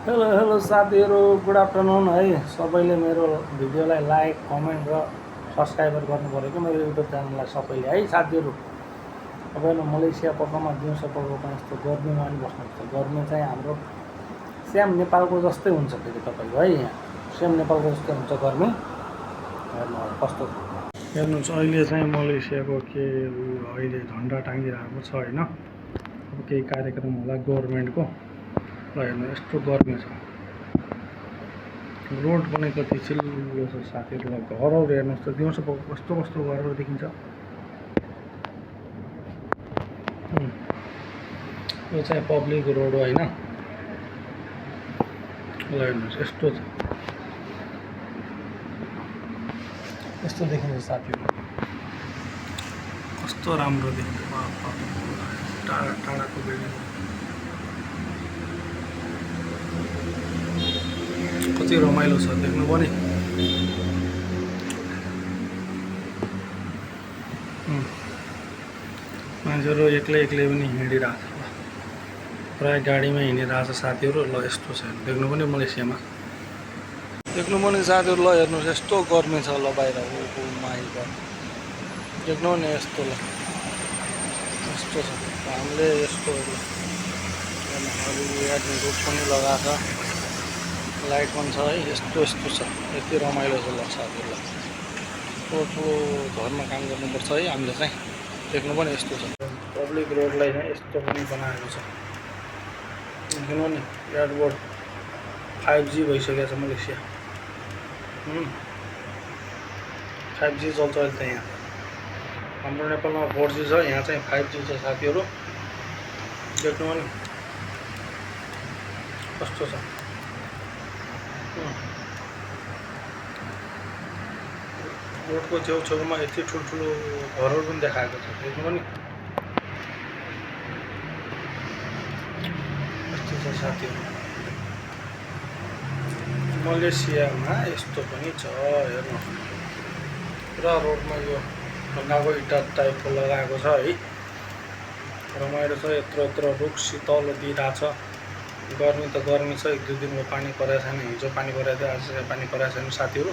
Hello hello साथीहरू, good afternoon है। सबैले मेरो भिडियोलाई लाइक कमेन्ट र सब्सक्राइबर गर्नु पऱ्यो कि मेरो युट्युब च्यानललाई सबैले है साथीहरू। तपाईँ मलेसिया पक्कमा दिउँसो पक्कमा यस्तो गर्मीमा पनि बस्नुहुन्छ। गर्मी चाहिँ हाम्रो सेम नेपालको जस्तै हुन्छ। फेरि तपाईँको है यहाँ सेम नेपालको जस्तै हुन्छ गर्मी। हेर्नु कस्तो हेर्नुहोस्, अहिले चाहिँ मलेसियाको के अहिले झन्डा टाँगिरहेको छ होइन। अब केही कार्यक्रम होला गभर्मेन्टको। ल हेर्नु यस्तो गर्मी छ, रोड पनि कति चिल्लो छ साथीहरू। घरहरू हेर्नुहोस् त, दिउँसो कस्तो कस्तो घरहरू देखिन्छ। यो चाहिँ पब्लिक रोड हो होइन। ल हेर्नुहोस् यस्तो छ, यस्तो देखिन्छ साथीहरू, कस्तो राम्रो देखिन्छ। टाढा टाढाको बिल्डिङ कति रमाइलो छ देख्नु पनि। मान्छेहरू एक्लै एक्लै पनि हिँडिरहेको छ, प्रायः गाडीमा हिँडिरहेको छ साथीहरू। ल यस्तो छ देख्नु पनि मलेसियामा, देख्नु पनि साथीहरू। ल हेर्नुहोस् यस्तो गर्मी छ। ल बाहिर माइल देख्नु नि यस्तो। ल यस्तो छ, हामीले यस्तोहरू रुख पनि लगाएको छ, लाइट पनि छ है। यस्तो यस्तो छ, यति रमाइलो छ। ल साथीहरू, ठुलो घरमा काम गर्नुपर्छ है हामीले चाहिँ। देख्नु पनि यस्तो छ, पब्लिक रोडलाई चाहिँ यस्तो पनि बनाएको छ। देख्नु नि एयरपोर्ट 5G भइसकेको छ मलेसिया। 5G चल्छ अहिले त यहाँ। हाम्रो नेपालमा 4G छ, यहाँ चाहिँ 5G छ साथीहरू। देख्नु पनि कस्तो छ। रोडको छेउछेउमा यति ठुल्ठुलो घरहरू पनि देखाएको छ। देख्नु पनि यस्तो छ साथीहरू। मलेसियामा यस्तो पनि छ हेर्नु। पुरा रोडमा यो ढुङ्गाको इँटा टाइपको लगाएको छ है। रमाइलो छ। यत्रो यत्रो रुख शीतल दिइरहेछ। गर्मी त गर्मी छ, 1-2 दिनको पानी परेको छैन। हिजो पानी परेको थियो, आज पानी परेको छैन साथीहरू।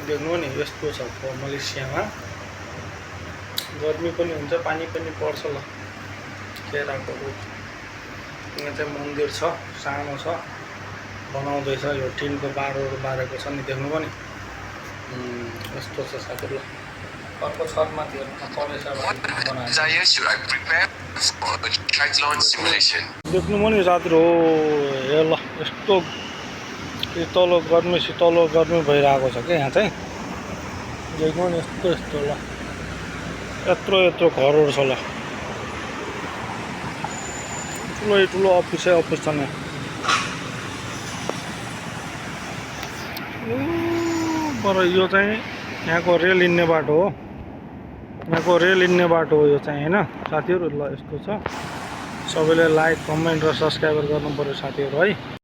देख्नु नि यस्तो छ मलेसियामा। गर्मी पनि हुन्छ, पानी पनि पर्छ। ल केराको रुख, यहाँ चाहिँ मन्दिर छ, सानो छ, बनाउँदैछ। यो टिनको बारोहरू बारेको छ नि, देख्नु पनि यस्तो छ साथीहरू। अर्को छतमाथि हेर्नु देख्नु पनि साथीहरू हो। हे ल यस्तो शीतलो गर्मी भइरहेको छ क्या यहाँ चाहिँ। देख्नु नि यस्तो यस्तो। ल यत्रो यत्रो घरहरू छ। ल ठुलो अफिस छ नि। पर यो चाहिँ यहाँको रेल हिँड्ने बाटो हो, यहाँको रेल हिँड्ने बाटो हो यो चाहिँ होइन साथीहरू। ल यस्तो छ। सबैले लाइक कमेन्ट र सब्सक्राइबर गर्नु पर्यो साथीहरू है।